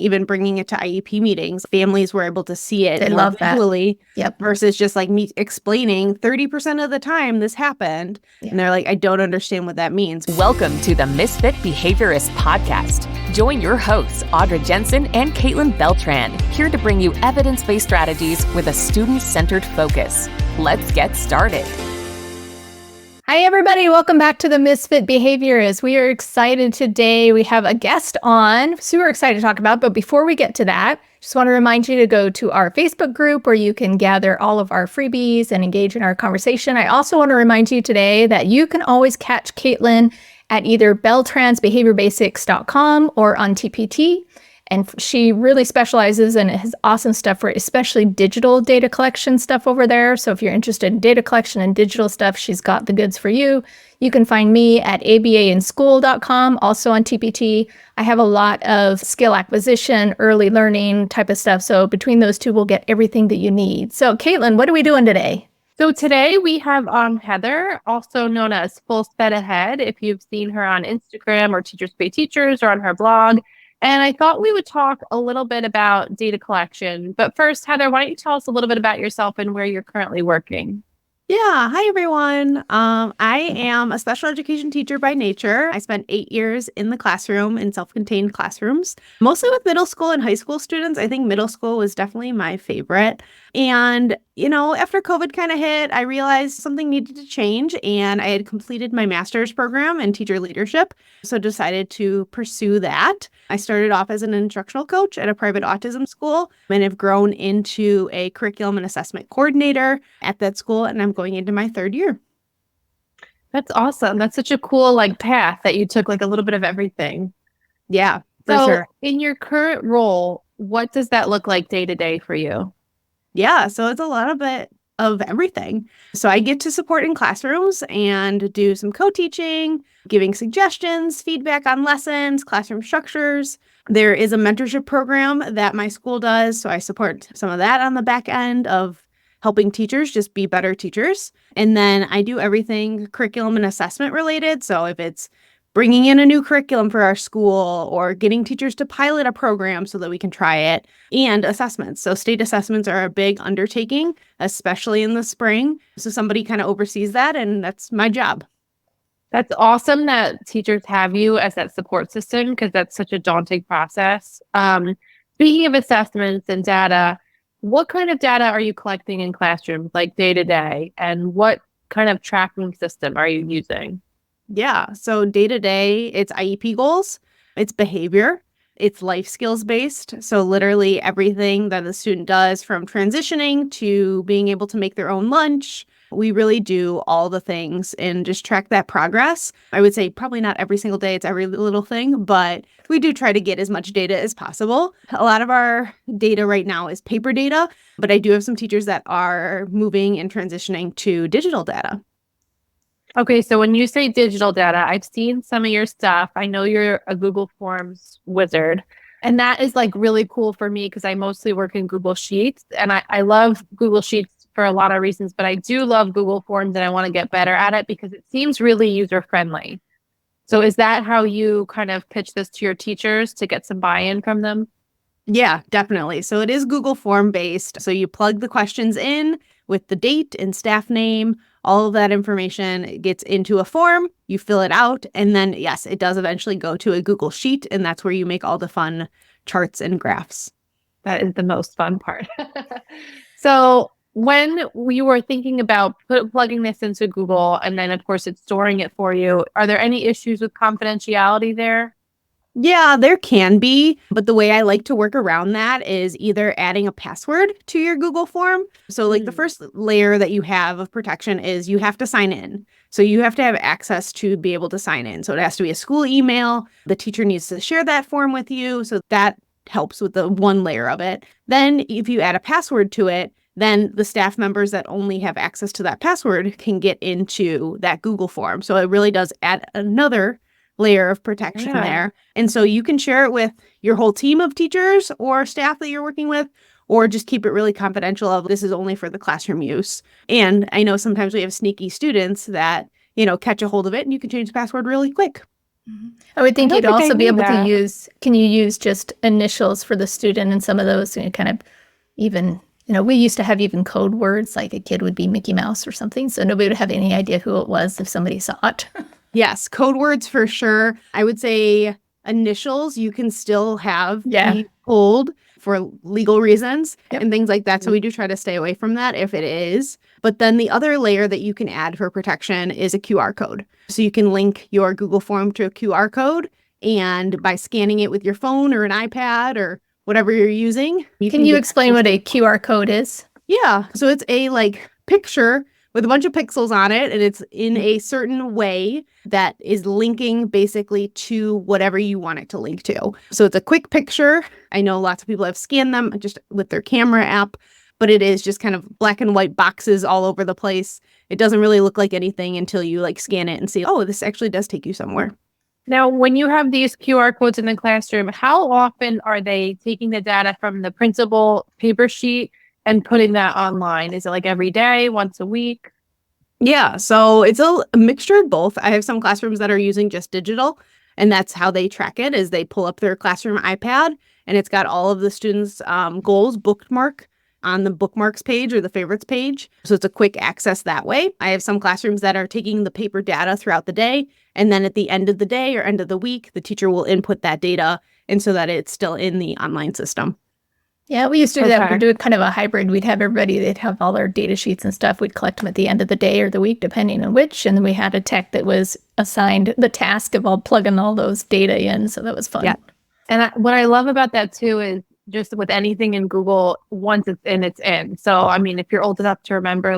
even bringing it to IEP meetings. Families were able to see it They more love that. visually Yep. versus just like me explaining 30% of the time this happened. Yeah. And they're like, I don't understand what that means. Welcome to the Misfit Behaviorists podcast. Join your hosts, Audra Jensen and Caitlin Beltran, here to bring you evidence-based strategies with a student-centered focus. Let's get started. Hi, everybody. Welcome back to the Misfit Behaviorists. We are excited today. We have a guest on, super excited to talk about. But before we get to that, just want to remind you to go to our Facebook group where you can gather all of our freebies and engage in our conversation. I also want to remind you today that you can always catch Caitlin at either beltransbehaviorbasics.com or on TPT. And she really specializes and has awesome stuff for especially digital data collection stuff over there. So if you're interested in data collection and digital stuff, she's got the goods for you. You can find me at abainschool.com, also on TPT. I have a lot of skill acquisition, early learning type of stuff. So between those two, we'll get everything that you need. So Caitlin, what are we doing today? So today we have Heather, also known as Full Sped Ahead, if you've seen her on Instagram or Teachers Pay Teachers or on her blog. And I thought we would talk a little bit about data collection. But first, Heather, why don't you tell us a little bit about yourself and where you're currently working? Yeah. Hi, everyone. I am a special education teacher by nature. I spent 8 years in the classroom in self-contained classrooms, mostly with middle school and high school students. I think middle school was definitely my favorite. And, after COVID kind of hit, I realized something needed to change, and I had completed my master's program in teacher leadership. So decided to pursue that. I started off as an instructional coach at a private autism school and have grown into a curriculum and assessment coordinator at that school. And I'm going into my third year. That's awesome. That's such a cool path that you took, a little bit of everything. Yeah, for So sure. in your current role, what does that look like day to day for you? Yeah, so it's a lot of it of everything. So I get to support in classrooms and do some co-teaching, giving suggestions, feedback on lessons, classroom structures. There is a mentorship program that my school does, so I support some of that on the back end of helping teachers just be better teachers. And then I do everything curriculum and assessment related. So if it's bringing in a new curriculum for our school or getting teachers to pilot a program so that we can try it, and assessments. So state assessments are a big undertaking, especially in the spring. So somebody kind of oversees that, and that's my job. That's awesome that teachers have you as that support system, because that's such a daunting process. Speaking of assessments and data, what kind of data are you collecting in classrooms, day to day, and what kind of tracking system are you using? Yeah. So day to day, it's IEP goals, it's behavior, it's life skills based. So literally everything that the student does, from transitioning to being able to make their own lunch. We really do all the things and just track that progress. I would say probably not every single day, it's every little thing, but we do try to get as much data as possible. A lot of our data right now is paper data, but I do have some teachers that are moving and transitioning to digital data. Okay, so when you say digital data, I've seen some of your stuff. I know you're a Google Forms wizard, and that is really cool for me because I mostly work in Google Sheets, and I love Google Sheets for a lot of reasons, but I do love Google Forms and I want to get better at it because it seems really user-friendly. So is that how you kind of pitch this to your teachers to get some buy-in from them? Yeah, definitely. So it is Google Form based. So you plug the questions in with the date and staff name. All of that information gets into a form, you fill it out, and then, yes, it does eventually go to a Google Sheet, and that's where you make all the fun charts and graphs. That is the most fun part. So when we were thinking about plugging this into Google, and then, of course, it's storing it for you, are there any issues with confidentiality there? Yeah, there can be, but the way I like to work around that is either adding a password to your Google form. So the first layer that you have of protection is you have to sign in. So you have to have access to be able to sign in. So it has to be a school email. The teacher needs to share that form with you. So that helps with the one layer of it. Then if you add a password to it, then the staff members that only have access to that password can get into that Google form. So it really does add another layer of protection there. And so you can share it with your whole team of teachers or staff that you're working with, or just keep it really confidential of this is only for the classroom use. And I know sometimes we have sneaky students that, catch a hold of it and you can change the password really quick. I would think I you'd don't think I also be knew able to that. can you use just initials for the student and some of those kind of even, we used to have even code words, like a kid would be Mickey Mouse or something. So nobody would have any idea who it was if somebody saw it. Yes, code words for sure. I would say initials you can still have Yeah. be pulled for legal reasons Yep. and things like that. So we do try to stay away from that if it is. But then the other layer that you can add for protection is a QR code. So you can link your Google form to a QR code, and by scanning it with your phone or an iPad or whatever you're using, Can you get explain access what to a QR code is? Yeah. So it's a picture with a bunch of pixels on it, and it's in a certain way that is linking basically to whatever you want it to link to. So it's a quick picture. I know lots of people have scanned them just with their camera app, but it is just kind of black and white boxes all over the place. It doesn't really look like anything until you scan it and see, oh, this actually does take you somewhere. Now, when you have these QR codes in the classroom, how often are they taking the data from the principal paper sheet and putting that online? Is it every day, once a week? Yeah, so it's a mixture of both. I have some classrooms that are using just digital, and that's how they track it is they pull up their classroom iPad, and it's got all of the students' goals bookmark on the bookmarks page or the favorites page. So it's a quick access that way. I have some classrooms that are taking the paper data throughout the day, and then at the end of the day or end of the week, the teacher will input that data and so that it's still in the online system. Yeah, we used to do that. Okay. We'd do kind of a hybrid. We'd have everybody, they'd have all their data sheets and stuff. We'd collect them at the end of the day or the week, depending on which. And then we had a tech that was assigned the task of all plugging all those data in. So that was fun. Yeah. And what I love about that too is just with anything in Google, once it's in, it's in. So, I mean, if you're old enough to remember,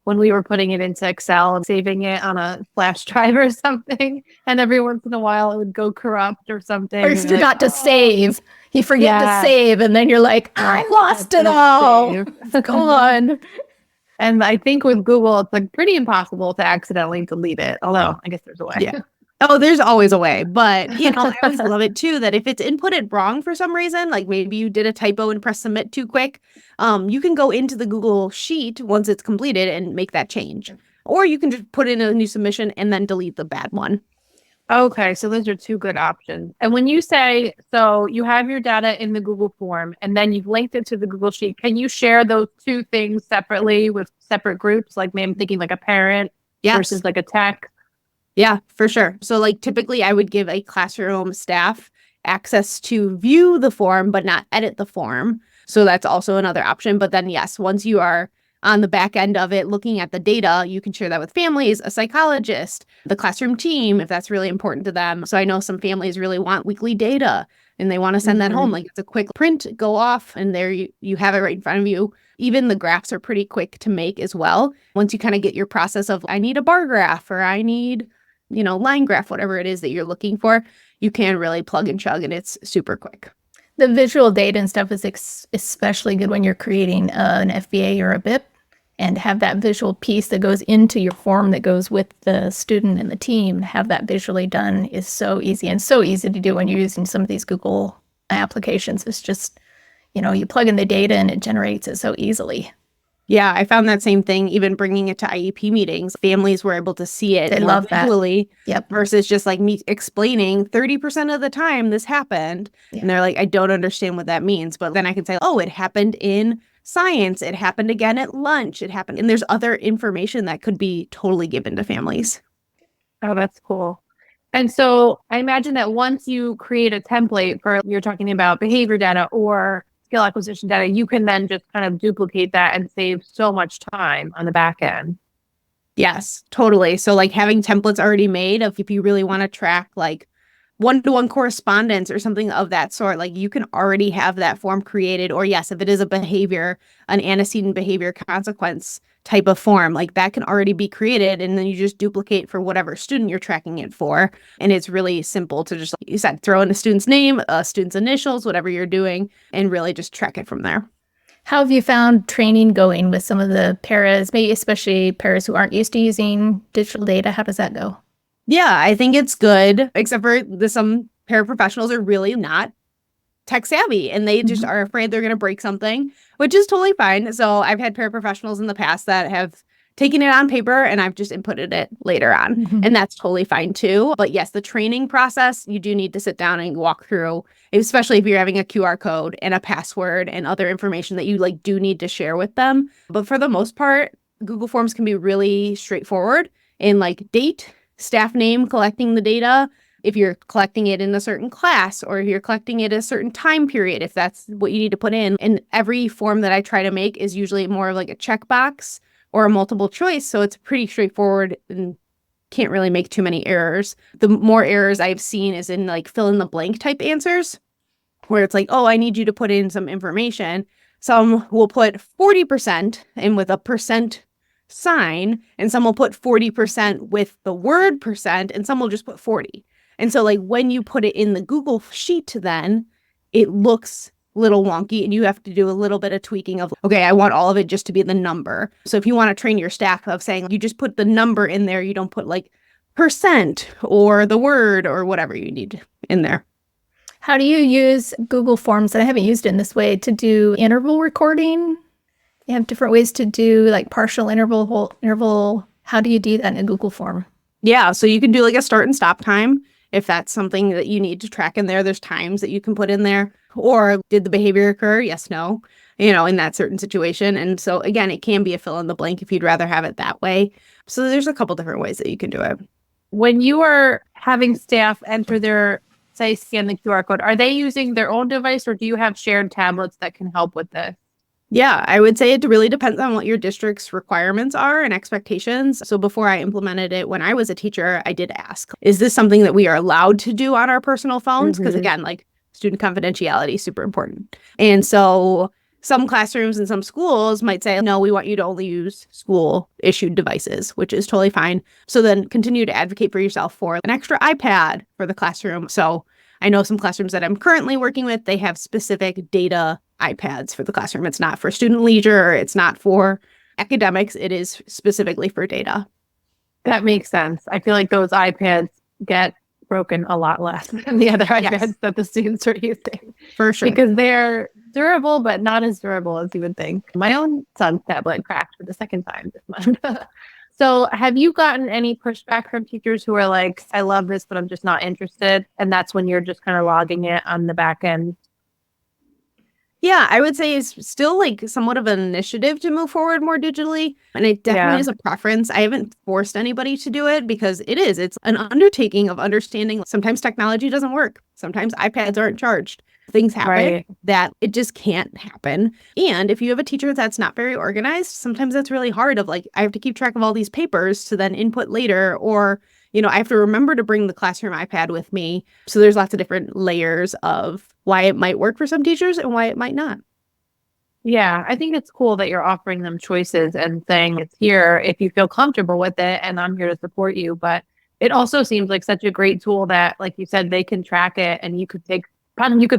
when we were putting it into Excel and saving it on a flash drive or something, and every once in a while it would go corrupt or something. Or you and forgot to save. You forget Yeah. to save, and then you're like, I lost it all. It's gone. And I think with Google, it's pretty impossible to accidentally delete it. Although I guess there's a way. Yeah. Oh, there's always a way. But, I always love it too that if it's inputted wrong for some reason, like maybe you did a typo and press submit too quick, you can go into the Google Sheet once it's completed and make that change. Or you can just put in a new submission and then delete the bad one. Okay, so those are two good options. And when you say, so you have your data in the Google form and then you've linked it to the Google Sheet, can you share those two things separately with separate groups? Maybe I'm thinking a parent versus a tech. Yeah, for sure. So typically I would give a classroom staff access to view the form, but not edit the form. So that's also another option. But then yes, once you are on the back end of it, looking at the data, you can share that with families, a psychologist, the classroom team, if that's really important to them. So I know some families really want weekly data and they want to send that home. It's a quick print, go off, and there you have it right in front of you. Even the graphs are pretty quick to make as well. Once you kind of get your process of, I need a bar graph or I need, line graph, whatever it is that you're looking for, you can really plug and chug and it's super quick. The visual data and stuff is especially good when you're creating an FBA or a BIP, and have that visual piece that goes into your form that goes with the student and the team. Have that visually done is so easy, and so easy to do when you're using some of these Google applications. It's just, you plug in the data and it generates it so easily. Yeah, I found that same thing, even bringing it to IEP meetings. Families were able to see it They more love that. visually. Yep. Versus just me explaining 30% of the time this happened. Yeah. And they're like, I don't understand what that means. But then I can say, oh, it happened in science. It happened again at lunch. It happened. And there's other information that could be totally given to families. Oh, that's cool. And so I imagine that once you create a template for, you're talking about behavior data or skill acquisition data, you can then just kind of duplicate that and save so much time on the back end. Yes, totally. So having templates already made of if you really want to track one-to-one correspondence or something of that sort, you can already have that form created. Or yes, if it is a behavior, an antecedent behavior consequence type of form, that can already be created. And then you just duplicate for whatever student you're tracking it for. And it's really simple to just, like you said, throw in a student's name, a student's initials, whatever you're doing, and really just track it from there. How have you found training going with some of the paras, maybe especially paras who aren't used to using digital data? How does that go? Yeah, I think it's good, except for some paraprofessionals are really not tech savvy and they just are afraid they're going to break something, which is totally fine. So I've had paraprofessionals in the past that have taken it on paper and I've just inputted it later on. Mm-hmm. And that's totally fine too. But yes, the training process, you do need to sit down and walk through, especially if you're having a QR code and a password and other information that you like do need to share with them. But for the most part, Google Forms can be really straightforward in like date, staff name, collecting the data, if you're collecting it in a certain class, or if you're collecting it at a certain time period, if that's what you need to put in. And every form that I try to make is usually more of like a checkbox or a multiple choice. So it's pretty straightforward and can't really make too many errors. The more errors I've seen is in like fill in the blank type answers, where it's like, oh, I need you to put in some information. Some will put 40% and with a percent sign, and some will put 40% with the word percent, and some will just put 40. And so like when you put it in the Google Sheet, then it looks a little wonky and you have to do a little bit of tweaking of, okay, I want all of it just to be the number. So if you want to train your staff of saying you just put the number in there, you don't put like percent or the word or whatever you need in there. How do you use Google Forms? And I haven't used it in this way to do interval recording. You have different ways to do like partial interval, whole interval. How do you do that in a Google form? Yeah, so you can do like a start and stop time. If that's something that you need to track in there, there's times that you can put in there. Or did the behavior occur? Yes, no, in that certain situation. And so again, it can be a fill in the blank if you'd rather have it that way. So there's a couple different ways that you can do it. When you are having staff enter their, say, scan the QR code, are they using their own device or do you have shared tablets that can help with this? Yeah, I would say it really depends on what your district's requirements are and expectations. So before I implemented it, when I was a teacher, I did ask, is this something that we are allowed to do on our personal phones? Because again, like student confidentiality is super important. And so some classrooms and some schools might say, no, we want you to only use school issued devices, which is totally fine. So then continue to advocate for yourself for an extra iPad for the classroom. So I know some classrooms that I'm currently working with, they have specific data iPads for the classroom. It's not for student leisure. It's not for academics. It is specifically for data. That makes sense. I feel like those iPads get broken a lot less than the other iPads that the students are using. For sure. Because they're durable, but not as durable as you would think. My own son's tablet cracked for the second time this month. So have you gotten any pushback from teachers who are like, I love this, but I'm just not interested? And that's when you're just kind of logging it on the back end? Yeah, I would say it's still like somewhat of an initiative to move forward more digitally. And it definitely is a preference. I haven't forced anybody to do it because it's an undertaking of understanding. Sometimes technology doesn't work. Sometimes iPads aren't charged. Things happen that it just can't happen. And if you have a teacher that's not very organized, sometimes that's really hard of like, I have to keep track of all these papers to then input later, or I have to remember to bring the classroom iPad with me. So there's lots of different layers of why it might work for some teachers and why it might not. Yeah, I think it's cool that you're offering them choices and saying it's here if you feel comfortable with it and I'm here to support you. But it also seems like such a great tool that, like you said, they can track it and you could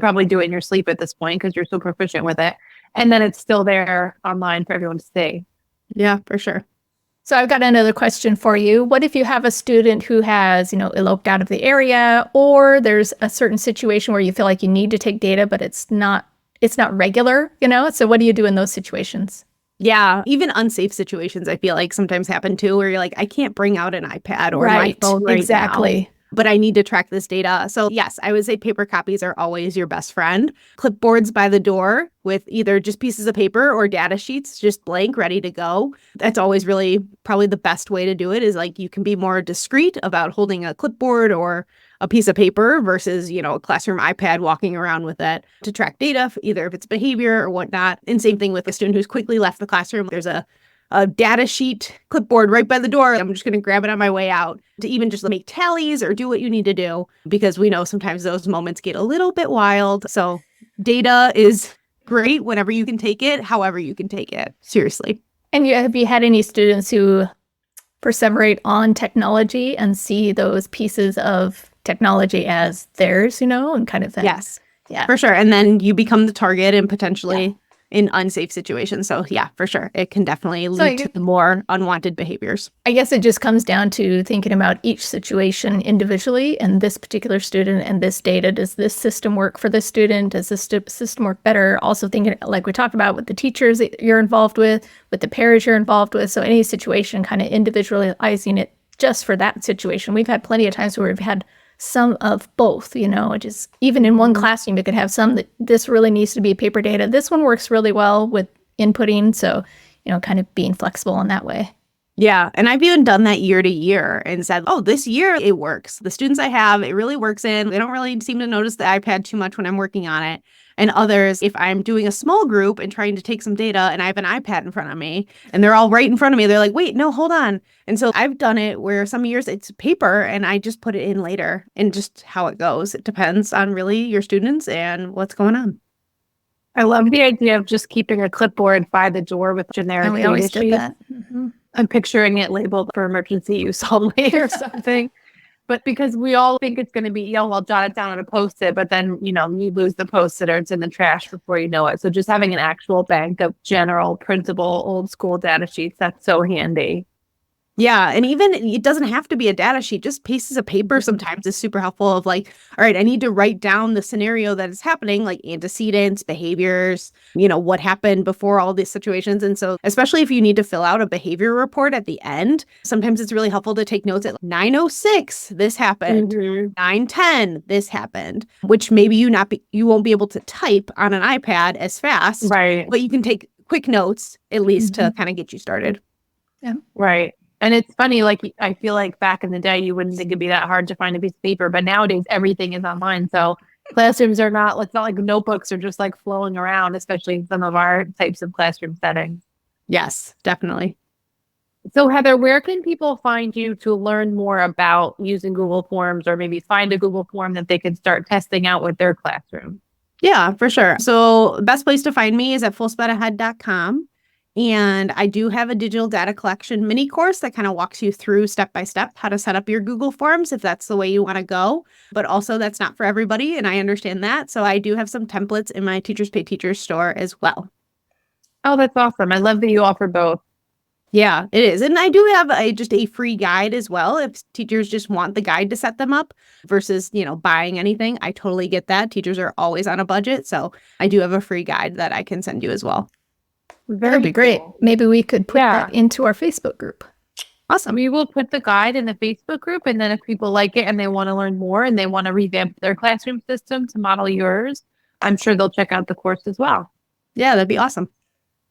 probably do it in your sleep at this point because you're so proficient with it. And then it's still there online for everyone to see. Yeah, for sure. So I've got another question for you. What if you have a student who has, eloped out of the area, or there's a certain situation where you feel like you need to take data, but it's not regular, So what do you do in those situations? Yeah, even unsafe situations, I feel like sometimes happen too, where you're like, I can't bring out an iPad or my phone right now, but I need to track this data. So yes, I would say paper copies are always your best friend. Clipboards by the door with either just pieces of paper or data sheets, just blank, ready to go. That's always really probably the best way to do it, is like you can be more discreet about holding a clipboard or a piece of paper versus, a classroom iPad walking around with it to track data, either if it's behavior or whatnot. And same thing with a student who's quickly left the classroom. There's a data sheet clipboard right by the door. I'm just going to grab it on my way out to even just make tallies or do what you need to do, because we know sometimes those moments get a little bit wild. So data is great whenever you can take it, however you can take it. Seriously. And have you had any students who perseverate on technology and see those pieces of technology as theirs, and kind of thing? Yes. Yeah, for sure. And then you become the target and potentially in unsafe situations. So yeah, for sure. It can definitely lead to more unwanted behaviors. I guess it just comes down to thinking about each situation individually and this particular student and this data. Does this system work for this student? Does this system work better? Also thinking, like we talked about, with the teachers that you're involved with the parents you're involved with. So any situation, kind of individualizing it just for that situation. We've had plenty of times where we've had some of both, just even in one classroom, you could have some that this really needs to be paper data. This one works really well with inputting. So, kind of being flexible in that way. Yeah. And I've even done that year to year and said, oh, this year it works. The students I have, it really works in. They don't really seem to notice the iPad too much when I'm working on it. And others, if I'm doing a small group and trying to take some data and I have an iPad in front of me and they're all right in front of me, they're like, wait, no, hold on. And so I've done it where some years it's paper and I just put it in later, and just how it goes. It depends on really your students and what's going on. I love the idea of just keeping a clipboard by the door with generic we data always did sheets. that. Mm-hmm. I'm picturing it labeled for emergency use only or something. But because we all think it's going to be, I'll jot it down on a Post-it, but then, you lose the Post-it or it's in the trash before you know it. So just having an actual bank of general printable old school data sheets, that's so handy. Yeah. And even it doesn't have to be a data sheet, just pieces of paper sometimes is super helpful of like, all right, I need to write down the scenario that is happening, like antecedents, behaviors, what happened before all these situations. And so especially if you need to fill out a behavior report at the end, sometimes it's really helpful to take notes at 9:06, this happened, 9:10, this happened, which maybe you won't be able to type on an iPad as fast, right? But you can take quick notes at least to kind of get you started. Yeah. Right. And it's funny, like, I feel like back in the day, you wouldn't think it'd be that hard to find a piece of paper, but nowadays everything is online. So classrooms it's not like notebooks are just like flowing around, especially in some of our types of classroom settings. Yes, definitely. So Heather, where can people find you to learn more about using Google Forms, or maybe find a Google form that they can start testing out with their classroom? Yeah, for sure. So the best place to find me is at fullspedahead.com. And I do have a digital data collection mini course that kind of walks you through step by step how to set up your Google Forms if that's the way you want to go. But also that's not for everybody, and I understand that. So I do have some templates in my Teachers Pay Teachers store as well. Oh, that's awesome. I love that you offer both. Yeah, it is. And I do have just a free guide as well if teachers just want the guide to set them up versus, buying anything. I totally get that. Teachers are always on a budget. So I do have a free guide that I can send you as well. That'd be great. Maybe we could put that into our Facebook group. Awesome. We will put the guide in the Facebook group, and then if people like it and they want to learn more and they want to revamp their classroom system to model yours, I'm sure they'll check out the course as well. Yeah, that'd be awesome.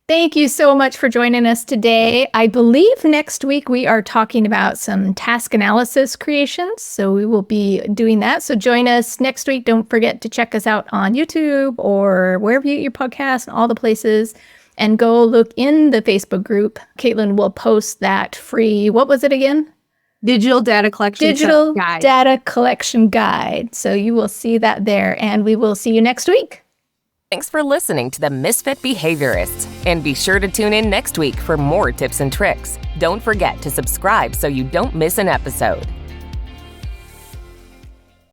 Thank you so much for joining us today. I believe next week we are talking about some task analysis creations. So we will be doing that. So join us next week. Don't forget to check us out on YouTube or wherever you get your podcast and all the places. And go look in the Facebook group. Caitlin will post that free, what was it again? Digital data collection guide. Data collection guide. So you will see that there, and we will see you next week. Thanks for listening to the Misfit Behaviorists. And be sure to tune in next week for more tips and tricks. Don't forget to subscribe so you don't miss an episode.